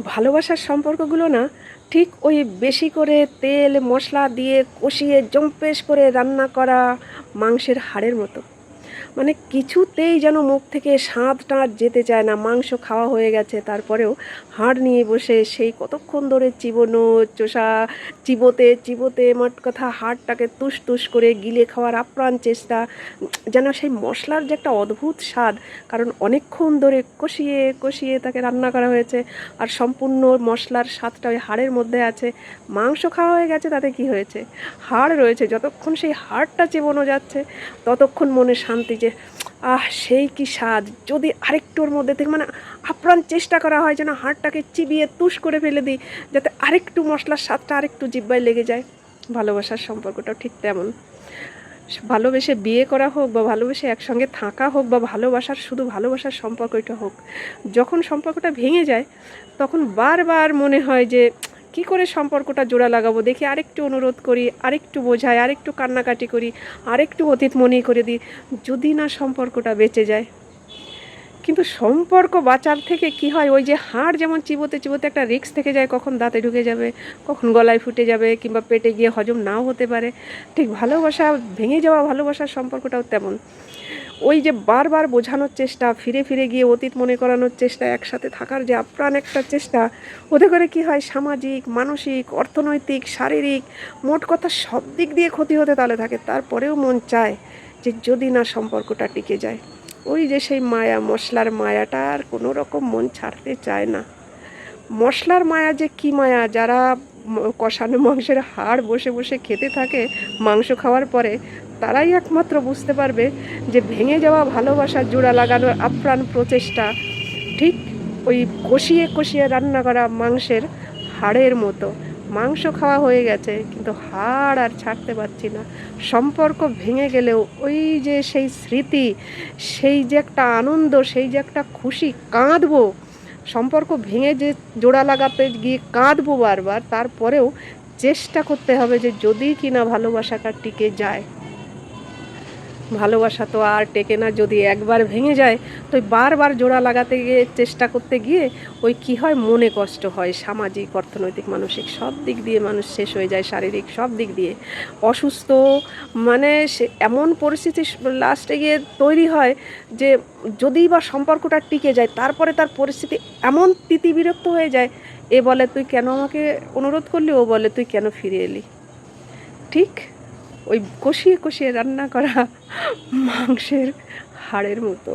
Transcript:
ভালোবাসার সম্পর্কগুলো না ঠিক ওই বেশি করে তেল মশলা দিয়ে কষিয়ে জম্পেশ করে রান্না করা মাংসের হাড়ের মতো। মানে কিছুতেই যেন মুখ থেকে স্বাদ টাঁদ যেতে চায় না। মাংস খাওয়া হয়ে গেছে, তারপরেও হাড় নিয়ে বসে সেই কতক্ষণ ধরে চিবোনো চোষা, চিবোতে চিবোতে মোট কথা হাড়টাকে তুষ তুষ করে গিলে খাওয়ার আপ্রাণ চেষ্টা। যেন সেই মশলার যে একটা অদ্ভুত স্বাদ, কারণ অনেকক্ষণ ধরে কষিয়ে কষিয়ে তাকে রান্না করা হয়েছে, আর সম্পূর্ণ মশলার স্বাদটা ওই হাড়ের মধ্যে আছে। মাংস খাওয়া হয়ে গেছে, তাতে কি হয়েছে, হাড় রয়েছে। যতক্ষণ সেই হাড়টা চেবানো যাচ্ছে ততক্ষণ মনে শান্তি যে সেই কি স্বাদ, যদি আরেকটুর মধ্যে থেকে মানে আপ্রাণ চেষ্টা করা হয় যেন হাড়টাকে চিবিয়ে তুষ করে ফেলে দিই, যাতে আরেকটু মশলার স্বাদটা আরেকটু জিহ্বায় লেগে যায়। ভালোবাসার সম্পর্কটাও ঠিক তেমন। ভালোবেসে বিয়ে করা হোক বা ভালোবেসে একসঙ্গে থাকা হোক বা ভালোবাসার শুধু ভালোবাসার সম্পর্কটা হোক, যখন সম্পর্কটা ভেঙে যায় তখন বারবার মনে হয় যে কি করে সম্পর্কটা জোড়া লাগাবো, দেখি আরেকটু অনুরোধ করি, আরেকটু বোঝাই, আরেকটু কান্নাকাটি করি, আরেকটু অতীত মনে করে দিই, যদি না সম্পর্কটা বেঁচে যায়। কিন্তু সম্পর্ক বাঁচার থেকে কি হয়, ওই যে হাড় যেমন চিবোতে চিবোতে একটা রিস্ক থেকে যায়, কখন দাঁতে ঢুকে যাবে, কখন গলায় ফুটে যাবে, কিংবা পেটে গিয়ে হজম নাও হতে পারে। ঠিক ভালোবাসা ভেঙে যাওয়া ভালোবাসার সম্পর্কটাও তেমন। ওই যে বারবার বোঝানোর চেষ্টা, ফিরে ফিরে গিয়ে অতীত মনে করানোর চেষ্টা, একসাথে থাকার যে আপ্রাণ একটা চেষ্টা, ওতে করে কি হয়, সামাজিক, মানসিক, অর্থনৈতিক, শারীরিক, মোট কথা সব দিক দিয়ে ক্ষতি হতে তালে থাকে। তারপরেও মন চায় যে যদি না সম্পর্কটা টিকে যায়। ওই যে সেই মায়া, মশলার মায়াটা আর কোনো রকম মন ছাড়তে চায় না। মশলার মায়া যে কী মায়া, যারা কষানো মাংসের হাড় বসে বসে খেতে থাকে মাংস খাওয়ার পরে, তারাই একমাত্র বুঝতে পারবে যে ভেঙে যাওয়া ভালোবাসার জোড়া লাগানোর আপ্রাণ প্রচেষ্টা ঠিক ওই কষিয়ে কষিয়ে রান্না করা মাংসের হাড়ের মতো। মাংস খাওয়া হয়ে গেছে কিন্তু হাড় আর ছাড়তে পারছি না। সম্পর্ক ভেঙে গেলেও ওই যে সেই স্মৃতি, সেই যে একটা আনন্দ, সেই যে একটা খুশি, কাঁদবো, সম্পর্ক ভেঙে যে জোড়া লাগাতে গিয়ে কাঁদবো বারবার, তারপরেও চেষ্টা করতে হবে যে যদি কিনা ভালোবাসাটা টিকে যায়। ভালোবাসা তো আর টেকে না, যদি একবার ভেঙে যায় তো বারবার জোড়া লাগাতে গিয়ে চেষ্টা করতে গিয়ে ওই কি হয়, মনে কষ্ট হয়, সামাজিক, অর্থনৈতিক, মানসিক সব দিক দিয়ে মানুষ শেষ হয়ে যায়, শারীরিক সব দিক দিয়ে অসুস্থ। মানে সে এমন পরিস্থিতি লাস্টে গিয়ে তৈরি হয় যে যদি বা সম্পর্কটা টিকে যায়, তারপরে তার পরিস্থিতি এমন তিতিবিরক্ত হয়ে যায়, এ বলে তুই কেন আমাকে অনুরোধ করলি, ও বলে তুই কেন ফিরে এলি। ঠিক ওই কষিয়ে কষিয়ে রান্না করা মাংসের হাড়ের মতো।